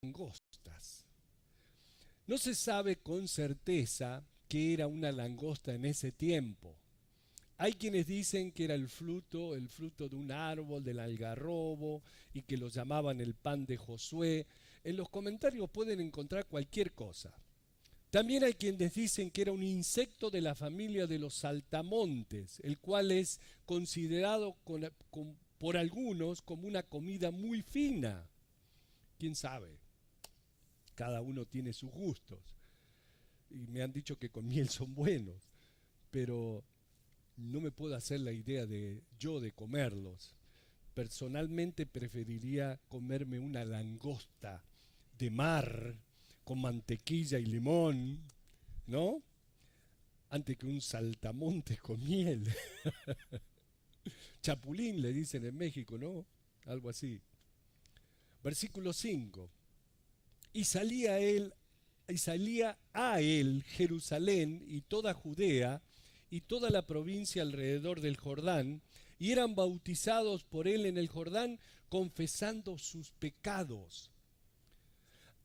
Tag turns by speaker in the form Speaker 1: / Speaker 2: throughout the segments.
Speaker 1: langostas. No se sabe con certeza qué era una langosta en ese tiempo. Hay quienes dicen que era el fruto de un árbol, del algarrobo, y que lo llamaban el pan de Josué. En los comentarios pueden encontrar cualquier cosa. También hay quienes dicen que era un insecto de la familia de los saltamontes, el cual es considerado por algunos como una comida muy fina. ¿Quién sabe? Cada uno tiene sus gustos. Y me han dicho que con miel son buenos, pero no me puedo hacer la idea de comerlos. Personalmente preferiría comerme una langosta de mar con mantequilla y limón, ¿no? Antes que un saltamontes con miel. Chapulín le dicen en México, ¿no? Algo así. Versículo 5. Y salía a él Jerusalén y toda Judea y toda la provincia alrededor del Jordán, y eran bautizados por él en el Jordán, confesando sus pecados.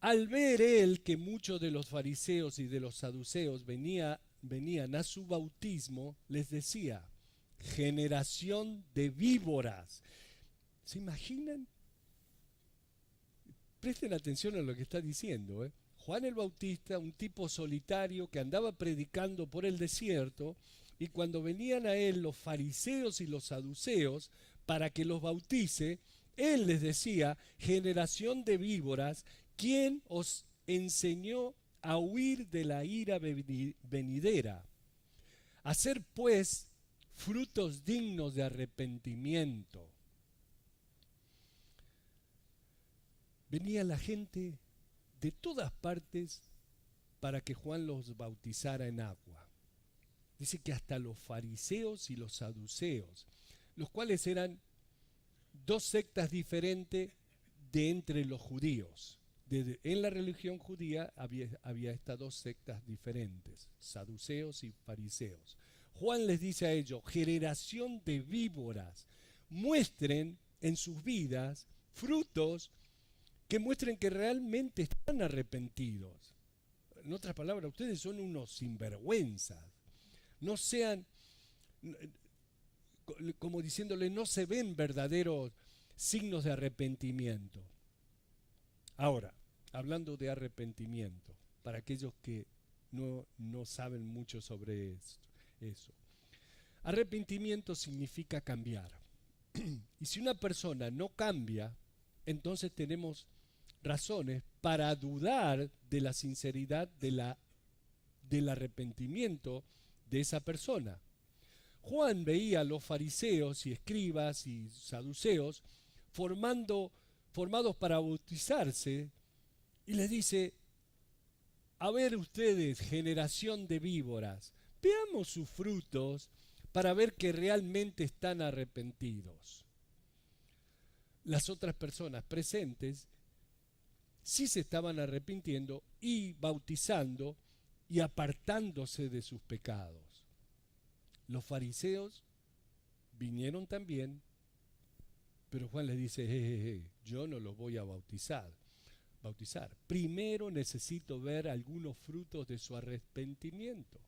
Speaker 1: Al ver él que muchos de los fariseos y de los saduceos venían a su bautismo, les decía: generación de víboras. ¿Se imaginan? Presten atención a lo que está diciendo, ¿eh? Juan el Bautista, un tipo solitario que andaba predicando por el desierto, y cuando venían a él los fariseos y los saduceos para que los bautice, él les decía: generación de víboras, ¿quién os enseñó a huir de la ira venidera? Hacer pues frutos dignos de arrepentimiento. Venía la gente de todas partes para que Juan los bautizara en agua. Dice que hasta los fariseos y los saduceos, los cuales eran dos sectas diferentes de entre los judíos. En la religión judía había estas dos sectas diferentes, saduceos y fariseos. Juan les dice a ellos: generación de víboras, muestren en sus vidas frutos que muestren que realmente están arrepentidos. En otras palabras, ustedes son unos sinvergüenzas. No sean, como diciéndole, no se ven verdaderos signos de arrepentimiento. Ahora, hablando de arrepentimiento, para aquellos que no saben mucho sobre eso. Arrepentimiento significa cambiar. Y si una persona no cambia, entonces tenemos razones para dudar de la sinceridad del arrepentimiento de esa persona. Juan veía a los fariseos y escribas y saduceos formados para bautizarse, y les dice: a ver ustedes, generación de víboras, veamos sus frutos para ver que realmente están arrepentidos. Las otras personas presentes sí se estaban arrepintiendo y bautizando y apartándose de sus pecados. Los fariseos vinieron también, pero Juan les dice: yo no los voy a bautizar. Primero necesito ver algunos frutos de su arrepentimiento.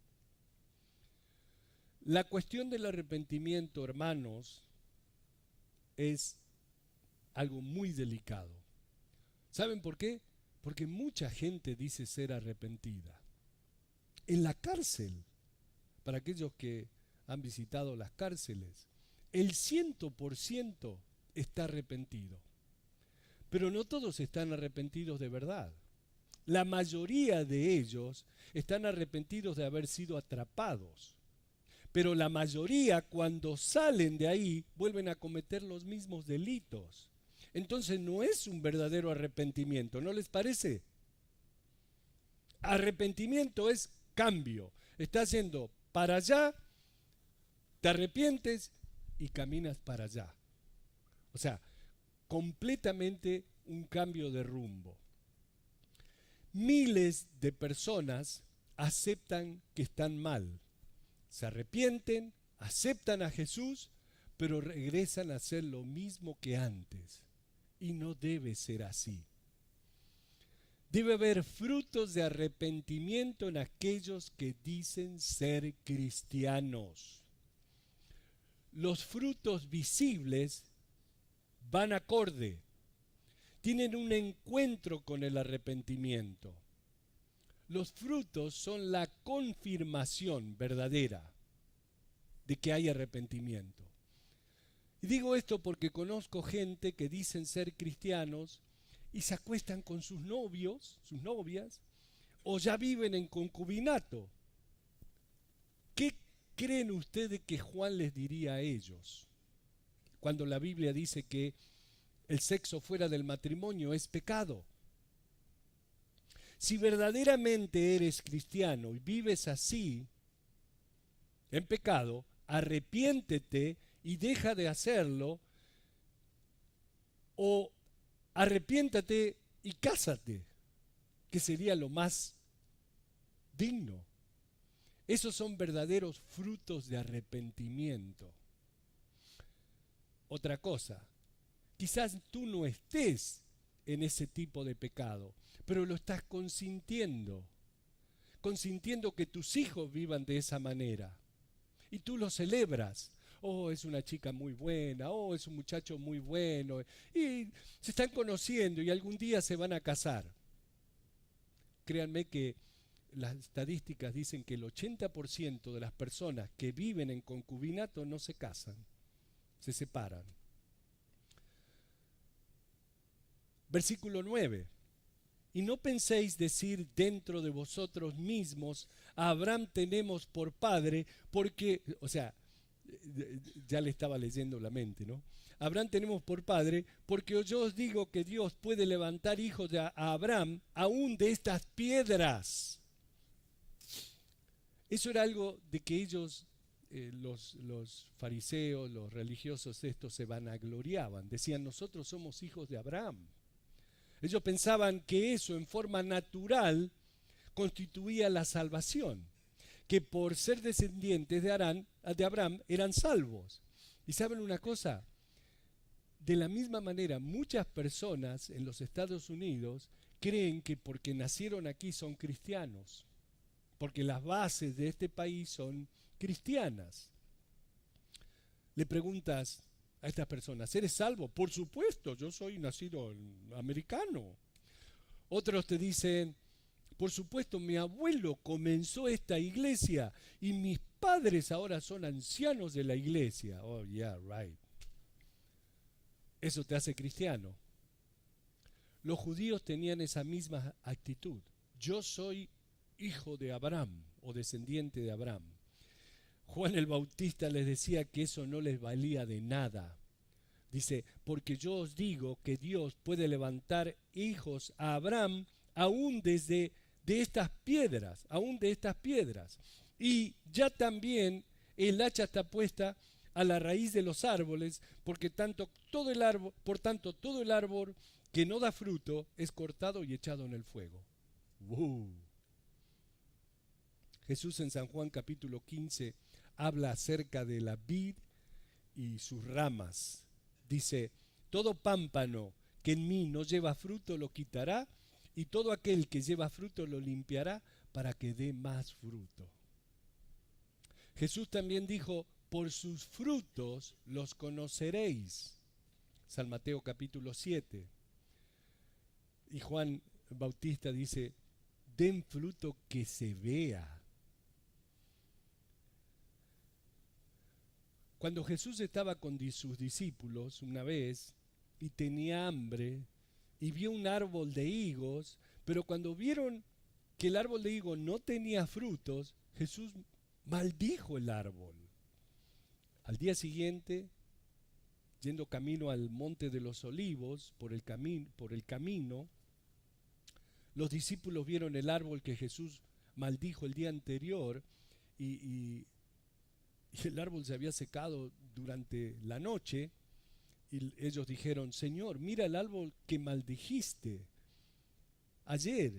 Speaker 1: La cuestión del arrepentimiento, hermanos, es algo muy delicado. ¿Saben por qué? Porque mucha gente dice ser arrepentida. En la cárcel, para aquellos que han visitado las cárceles, el 100% está arrepentido. Pero no todos están arrepentidos de verdad. La mayoría de ellos están arrepentidos de haber sido atrapados. Pero la mayoría, cuando salen de ahí, vuelven a cometer los mismos delitos. Entonces no es un verdadero arrepentimiento, ¿no les parece? Arrepentimiento es cambio. Estás yendo para allá, te arrepientes y caminas para allá. O sea, completamente un cambio de rumbo. Miles de personas aceptan que están mal, se arrepienten, aceptan a Jesús, pero regresan a hacer lo mismo que antes. Y no debe ser así. Debe haber frutos de arrepentimiento en aquellos que dicen ser cristianos. Los frutos visibles van acorde, tienen un encuentro con el arrepentimiento. Los frutos son la confirmación verdadera de que hay arrepentimiento. Y digo esto porque conozco gente que dicen ser cristianos y se acuestan con sus novios, sus novias, o ya viven en concubinato. ¿Qué creen ustedes que Juan les diría a ellos cuando la Biblia dice que el sexo fuera del matrimonio es pecado? Si verdaderamente eres cristiano y vives así, en pecado, arrepiéntete y deja de hacerlo, o arrepiéntate y cásate, que sería lo más digno. Esos son verdaderos frutos de arrepentimiento. Otra cosa, quizás tú no estés en ese tipo de pecado, pero lo estás consintiendo que tus hijos vivan de esa manera. Y tú lo celebras. Oh, es una chica muy buena, oh, es un muchacho muy bueno. Y se están conociendo y algún día se van a casar. Créanme que las estadísticas dicen que el 80% de las personas que viven en concubinato no se casan, se separan. Versículo 9. Y no penséis decir dentro de vosotros mismos, a Abraham tenemos por padre, porque, o sea, ya le estaba leyendo la mente, ¿no? Abraham tenemos por padre, porque yo os digo que Dios puede levantar hijos a Abraham aún de estas piedras. Eso era algo de que ellos, los fariseos, los religiosos estos, se vanagloriaban. Decían, nosotros somos hijos de Abraham. Ellos pensaban que eso en forma natural constituía la salvación, que por ser descendientes de Abraham eran salvos. ¿Y saben una cosa? De la misma manera, muchas personas en los Estados Unidos creen que porque nacieron aquí son cristianos, porque las bases de este país son cristianas. Le preguntas a estas personas, ¿eres salvo? Por supuesto, yo soy nacido americano. Otros te dicen, por supuesto, mi abuelo comenzó esta iglesia y mis padres ahora son ancianos de la iglesia. Oh, yeah, right. Eso te hace cristiano. Los judíos tenían esa misma actitud. Yo soy hijo de Abraham o descendiente de Abraham. Juan el Bautista les decía que eso no les valía de nada. Dice, porque yo os digo que Dios puede levantar hijos a Abraham aún de estas piedras, aún de estas piedras. Y ya también el hacha está puesta a la raíz de los árboles, porque por tanto todo el árbol que no da fruto es cortado y echado en el fuego. ¡Wow! Jesús en San Juan capítulo 15 habla acerca de la vid y sus ramas. Dice, todo pámpano que en mí no lleva fruto lo quitará, y todo aquel que lleva fruto lo limpiará para que dé más fruto. Jesús también dijo, por sus frutos los conoceréis. San Mateo capítulo 7. Y Juan Bautista dice, den fruto que se vea. Cuando Jesús estaba con sus discípulos una vez y tenía hambre y vio un árbol de higos, pero cuando vieron que el árbol de higos no tenía frutos, Jesús maldijo el árbol. Al día siguiente, yendo camino al monte de los olivos, por el camino, los discípulos vieron el árbol que Jesús maldijo el día anterior y el árbol se había secado durante la noche y ellos dijeron, Señor, mira el árbol que maldijiste ayer,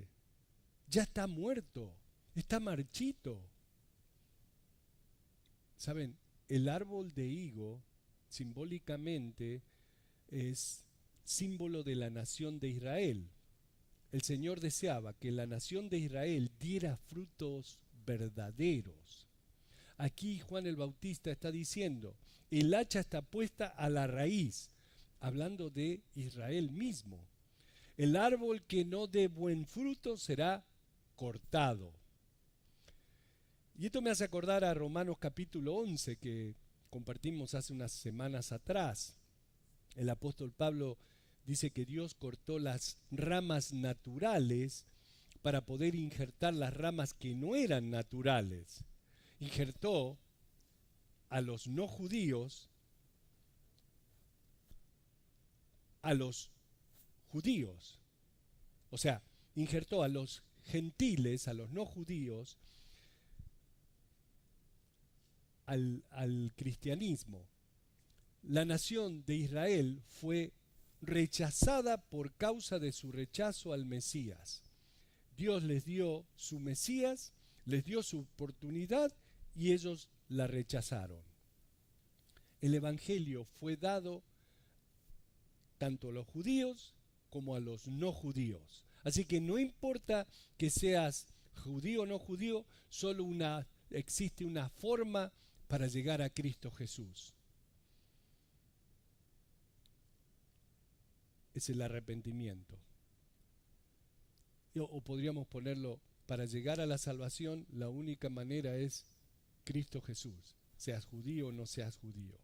Speaker 1: ya está muerto, está marchito. ¿Saben? El árbol de higo simbólicamente es símbolo de la nación de Israel. el Señor deseaba que la nación de Israel diera frutos verdaderos. Aquí Juan el Bautista está diciendo, el hacha está puesta a la raíz, hablando de Israel mismo. El árbol que no dé buen fruto será cortado. Y esto me hace acordar a Romanos capítulo 11 que compartimos hace unas semanas atrás. El apóstol Pablo dice que Dios cortó las ramas naturales para poder injertar las ramas que no eran naturales. Injertó a los no judíos, a los judíos. O sea, injertó a los gentiles, a los no judíos, al cristianismo. La nación de Israel fue rechazada por causa de su rechazo al Mesías. Dios les dio su Mesías, les dio su oportunidad y ellos la rechazaron. El Evangelio fue dado tanto a los judíos como a los no judíos. Así que no importa que seas judío o no judío, solo existe una forma para llegar a Cristo Jesús. Es el arrepentimiento. O podríamos ponerlo, para llegar a la salvación, la única manera es Cristo Jesús, seas judío o no seas judío.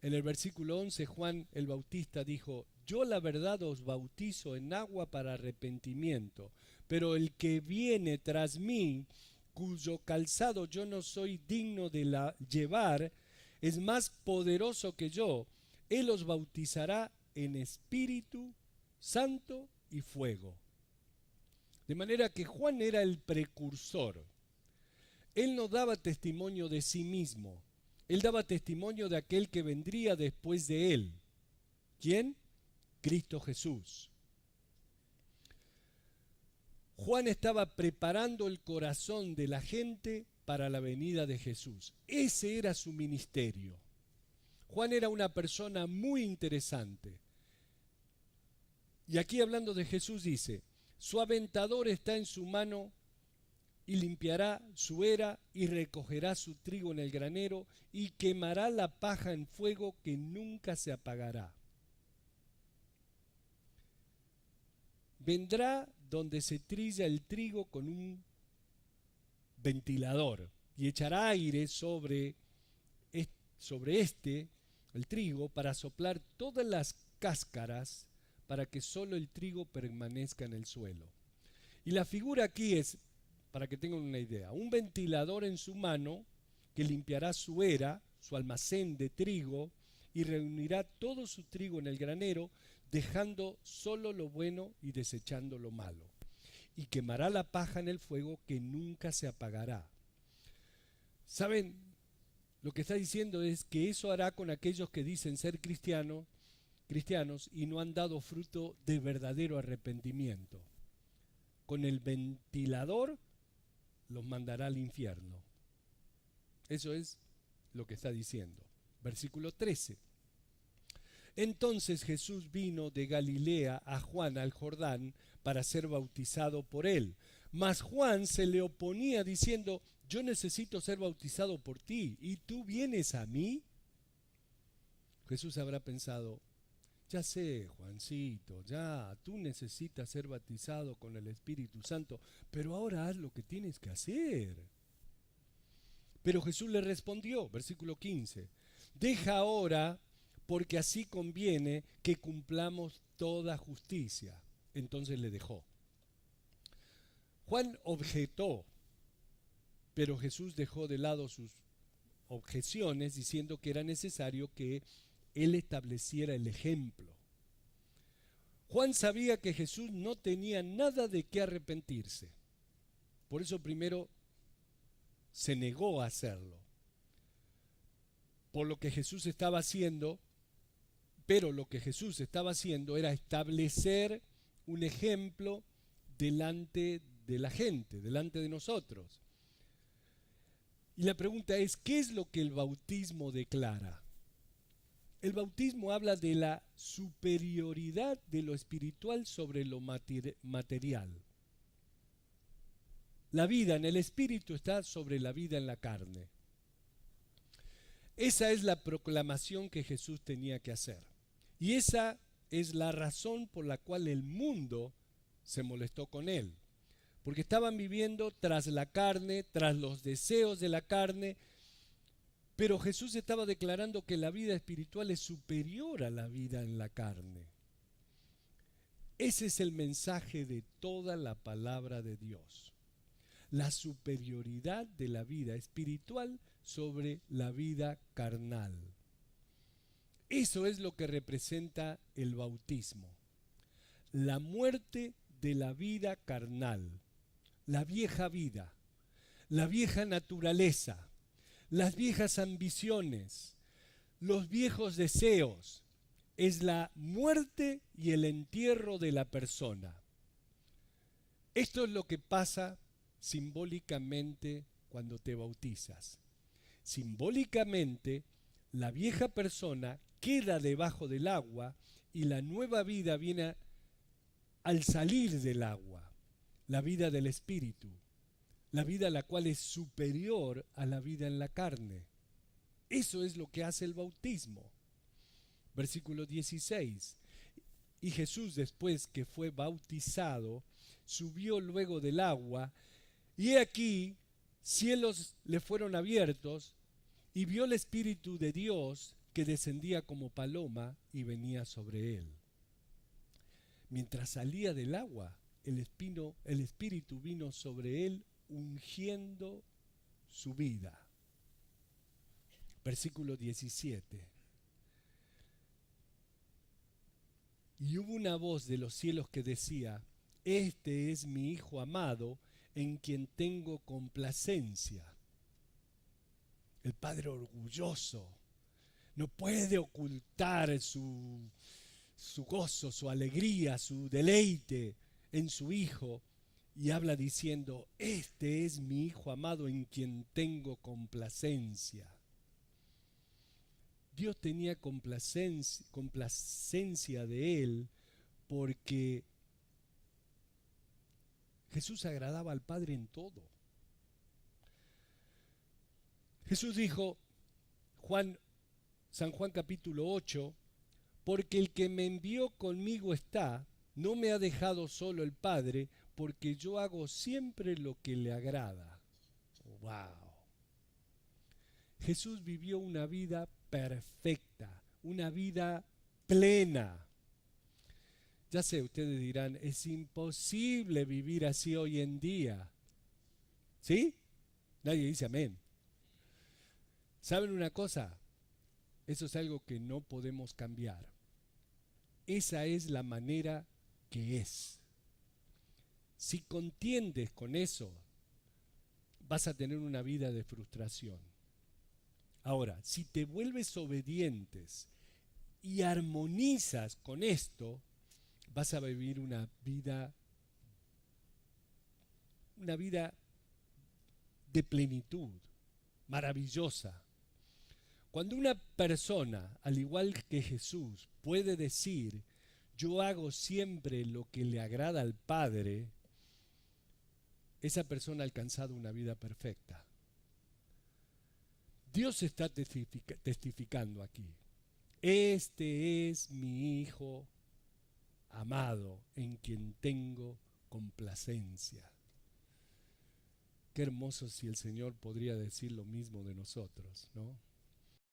Speaker 1: En el versículo 11, Juan el Bautista dijo, yo la verdad os bautizo en agua para arrepentimiento, pero el que viene tras mí, cuyo calzado yo no soy digno de llevar, es más poderoso que yo. Él os bautizará en Espíritu Santo y fuego. De manera que Juan era el precursor. Él no daba testimonio de sí mismo. Él daba testimonio de aquel que vendría después de él. ¿Quién? Cristo Jesús. Juan estaba preparando el corazón de la gente para la venida de Jesús. Ese era su ministerio. Juan era una persona muy interesante. Y aquí hablando de Jesús dice, su aventador está en su mano y limpiará su era y recogerá su trigo en el granero y quemará la paja en fuego que nunca se apagará. Vendrá donde se trilla el trigo con un ventilador y echará aire sobre el trigo, para soplar todas las cáscaras para que solo el trigo permanezca en el suelo. Y la figura aquí es, para que tengan una idea, un ventilador en su mano que limpiará su era, su almacén de trigo, y reunirá todo su trigo en el granero, dejando solo lo bueno y desechando lo malo. Y quemará la paja en el fuego que nunca se apagará. ¿Saben? Lo que está diciendo es que eso hará con aquellos que dicen ser cristianos y no han dado fruto de verdadero arrepentimiento. Con el ventilador los mandará al infierno. Eso es lo que está diciendo. Versículo 13. Entonces Jesús vino de Galilea a Juan al Jordán para ser bautizado por él. Mas Juan se le oponía diciendo, yo necesito ser bautizado por ti, ¿y tú vienes a mí? Jesús habrá pensado, ya sé, Juancito, ya, tú necesitas ser bautizado con el Espíritu Santo, pero ahora haz lo que tienes que hacer. Pero Jesús le respondió, versículo 15, deja ahora, porque así conviene que cumplamos toda justicia. Entonces le dejó. Juan objetó, pero Jesús dejó de lado sus objeciones diciendo que era necesario que él estableciera el ejemplo. Juan sabía que Jesús no tenía nada de qué arrepentirse. Por eso primero se negó a hacerlo. Por lo que Jesús estaba haciendo, pero lo que Jesús estaba haciendo era establecer un ejemplo delante de la gente, delante de nosotros. Y la pregunta es, ¿qué es lo que el bautismo declara? El bautismo habla de la superioridad de lo espiritual sobre lo material. La vida en el espíritu está sobre la vida en la carne. Esa es la proclamación que Jesús tenía que hacer. Y esa es la razón por la cual el mundo se molestó con él. Porque estaban viviendo tras la carne, tras los deseos de la carne, pero Jesús estaba declarando que la vida espiritual es superior a la vida en la carne. Ese es el mensaje de toda la palabra de Dios. La superioridad de la vida espiritual sobre la vida carnal. Eso es lo que representa el bautismo. La muerte de la vida carnal, la vieja vida, la vieja naturaleza, las viejas ambiciones, los viejos deseos, es la muerte y el entierro de la persona. Esto es lo que pasa simbólicamente cuando te bautizas. Simbólicamente, la vieja persona queda debajo del agua y la nueva vida viene al salir del agua, la vida del espíritu, la vida la cual es superior a la vida en la carne. Eso es lo que hace el bautismo. Versículo 16. Y Jesús, después que fue bautizado, subió luego del agua, y he aquí, cielos le fueron abiertos, y vio el Espíritu de Dios que descendía como paloma y venía sobre él. Mientras salía del agua, el Espíritu vino sobre él, ungiendo su vida. Versículo 17. Y hubo una voz de los cielos que decía: este es mi Hijo amado, en quien tengo complacencia. El Padre orgulloso no puede ocultar su gozo, su alegría, su deleite en su Hijo, y habla diciendo: este es mi Hijo amado en quien tengo complacencia. Dios tenía complacencia de él porque Jesús agradaba al Padre en todo. Jesús dijo, San Juan capítulo 8, porque el que me envió conmigo está, no me ha dejado solo el Padre, porque yo hago siempre lo que le agrada. ¡Wow! Jesús vivió una vida perfecta, una vida plena. Ya sé, ustedes dirán, es imposible vivir así hoy en día. ¿Sí? Nadie dice amén. ¿Saben una cosa? Eso es algo que no podemos cambiar. Esa es la manera que es. Si contiendes con eso, vas a tener una vida de frustración. Ahora, si te vuelves obedientes y armonizas con esto, vas a vivir una vida de plenitud, maravillosa. Cuando una persona, al igual que Jesús, puede decir, yo hago siempre lo que le agrada al Padre, esa persona ha alcanzado una vida perfecta. Dios está testificando aquí. Este es mi Hijo amado, en quien tengo complacencia. Qué hermoso si el Señor podría decir lo mismo de nosotros, ¿no?